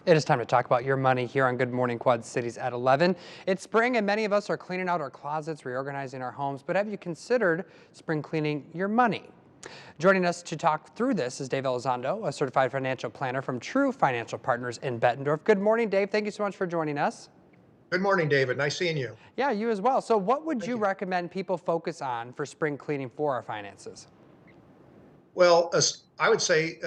It is time to talk about your money here on Good Morning Quad Cities at 11. It's spring and many of us are cleaning out our closets, reorganizing our homes, but have you considered spring cleaning your money? Joining us to talk through this is Dave Elizondo, a certified financial planner from True Financial Partners in Bettendorf. Good morning, Dave. Thank you so much for joining us. Good morning, David. Nice seeing you. Yeah, you as well. So what would Thank you you. recommend people focus on for spring cleaning for our finances? Well, I would say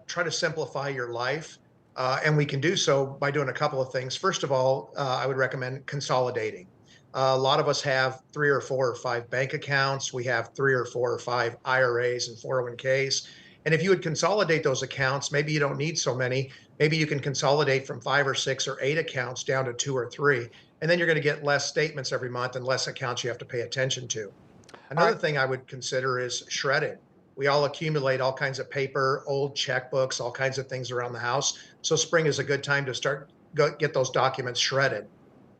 try to simplify your life, and we can do so by doing a couple of things. First of all, I would recommend consolidating. A lot of us have three or four or five bank accounts. We have three or four or five IRAs and 401ks. And if you would consolidate those accounts, maybe you don't need so many. Maybe you can consolidate from five or six or eight accounts down to two or three. And then you're going to get less statements every month and less accounts you have to pay attention to. All Another right. thing I would consider is shredding. We all accumulate all kinds of paper, old checkbooks, all kinds of things around the house. So spring is a good time to get those documents shredded.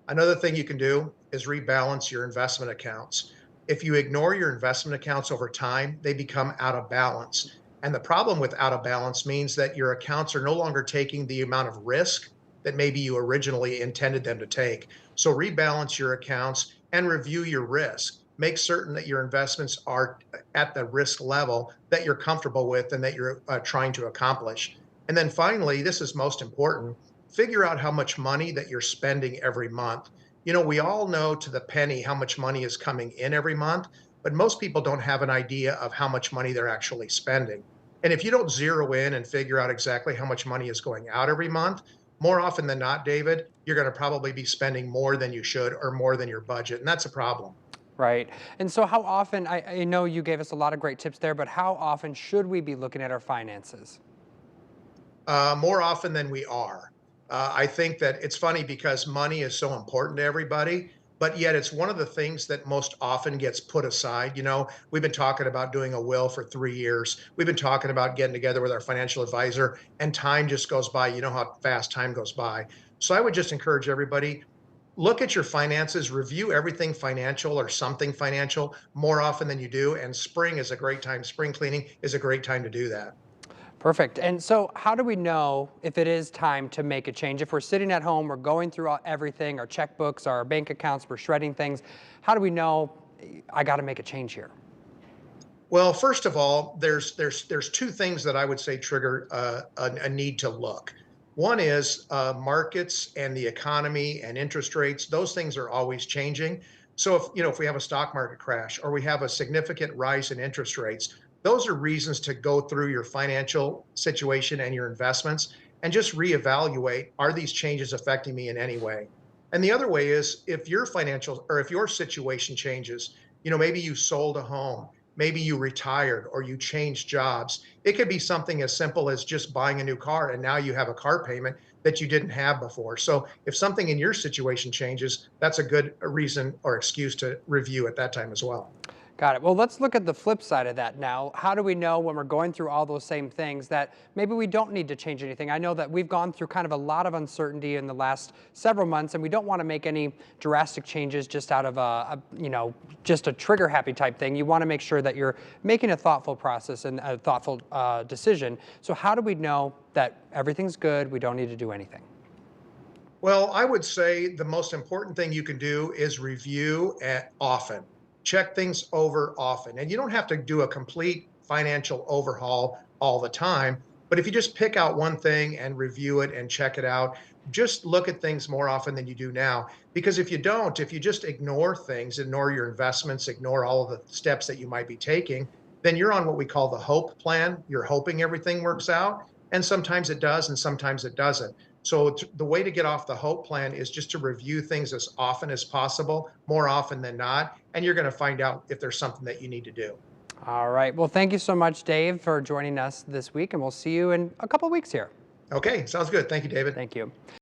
Another thing you can do is rebalance your investment accounts. If you ignore your investment accounts over time, they become out of balance. And the problem with out of balance means that your accounts are no longer taking the amount of risk that maybe you originally intended them to take. So rebalance your accounts and review your risk. Make certain that your investments are at the risk level that you're comfortable with and that you're trying to accomplish. And then finally, this is most important, figure out how much money that you're spending every month. We all know to the penny how much money is coming in every month, but most people don't have an idea of how much money they're actually spending. And if you don't zero in and figure out exactly how much money is going out every month, more often than not, David, you're going to probably be spending more than you should or more than your budget. And that's a problem. Right. And so how often, I know you gave us a lot of great tips there, but how often should we be looking at our finances? More often than we are. I think that it's funny because money is so important to everybody, but yet it's one of the things that most often gets put aside. We've been talking about doing a will for 3 years. We've been talking about getting together with our financial advisor, and time just goes by. You know how fast time goes by. So I would just encourage everybody, look at your finances, review everything financial or something financial more often than you do. And spring is a great time. Spring cleaning is a great time to do that. Perfect. And so how do we know if it is time to make a change? If we're sitting at home, we're going through everything, our checkbooks, our bank accounts, we're shredding things. How do we know I got to make a change here? Well, first of all, there's two things that I would say trigger a need to look. One is markets and the economy and interest rates. Those things are always changing. So if we have a stock market crash or we have a significant rise in interest rates, those are reasons to go through your financial situation and your investments and just reevaluate, are these changes affecting me in any way? And the other way is, if your financial or if your situation changes, maybe you sold a home, maybe you retired or you changed jobs. It could be something as simple as just buying a new car and now you have a car payment that you didn't have before. So if something in your situation changes, that's a good reason or excuse to review at that time as well. Got it. Well, let's look at the flip side of that now. How do we know when we're going through all those same things that maybe we don't need to change anything? I know that we've gone through kind of a lot of uncertainty in the last several months, and we don't want to make any drastic changes just out of just a trigger happy type thing. You want to make sure that you're making a thoughtful process and a thoughtful decision. So how do we know that everything's good? We don't need to do anything. Well, I would say the most important thing you can do is review often. Check things over often. And you don't have to do a complete financial overhaul all the time. But if you just pick out one thing and review it and check it out, just look at things more often than you do now. Because if you don't, if you just ignore things, ignore your investments, ignore all of the steps that you might be taking, then you're on what we call the hope plan. You're hoping everything works out. And sometimes it does, and sometimes it doesn't. So the way to get off the hope plan is just to review things as often as possible, more often than not, and you're going to find out if there's something that you need to do. All right. Well, thank you so much, Dave, for joining us this week, and we'll see you in a couple weeks here. Okay, sounds good. Thank you, David. Thank you.